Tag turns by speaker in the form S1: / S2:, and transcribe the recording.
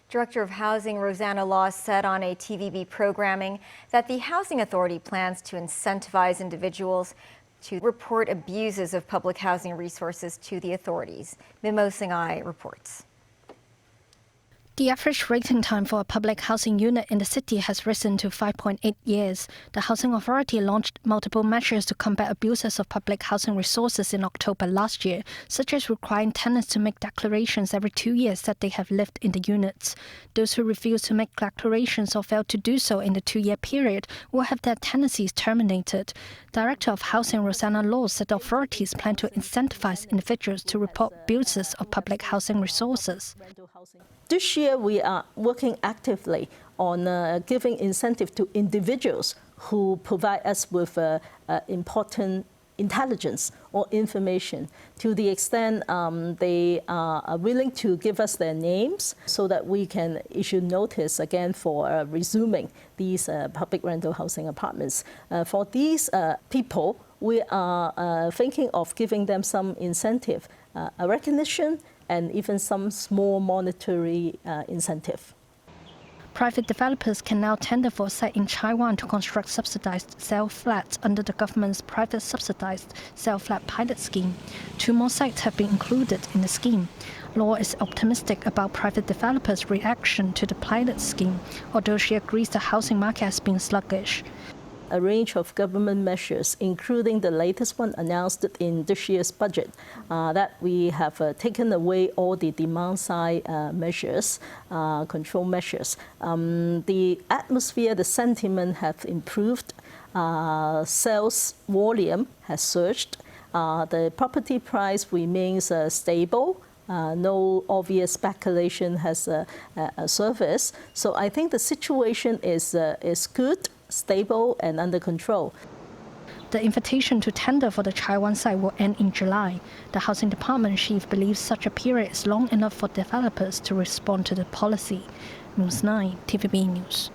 S1: Director of Housing Rosanna Law said on a TVB programming that the Housing Authority plans to incentivize individuals to report abuses of public housing resources to the authorities. Mimo Singhai reports.
S2: The average waiting time for a public housing unit in the city has risen to 5.8 years. The Housing Authority launched multiple measures to combat abuses of public housing resources in October last year, such as requiring tenants to make declarations every 2 years that they have lived in the units. Those who refuse to make declarations or fail to do so in the 2-year period will have their tenancies terminated. Director of Housing Rosanna Law said authorities plan to incentivize individuals to report abuses of public housing resources.
S3: This year, we are working actively on giving incentive to individuals who provide us with important intelligence or information to the extent they are willing to give us their names so that we can issue notice again for resuming these public rental housing apartments. For these people, we are thinking of giving them some incentive, a recognition, and even some small monetary incentive.
S2: Private developers can now tender for a site in Taiwan to construct subsidized sale flats under the government's private subsidized sale flat pilot scheme. 2 more sites have been included in the scheme. Law is optimistic about private developers' reaction to the pilot scheme, although she agrees the housing market has been sluggish.
S3: A range of government measures, including the latest one announced in this year's budget, that we have taken away all the demand-side measures, control measures. The atmosphere, the sentiment have improved. Sales volume has surged. The property price remains stable. No obvious speculation has surfaced. So I think the situation is good, stable and under control.
S2: The invitation to tender for the Taiwan site will end in July. The Housing Department chief believes such a period is long enough for developers to respond to the policy. News 9, TVB News.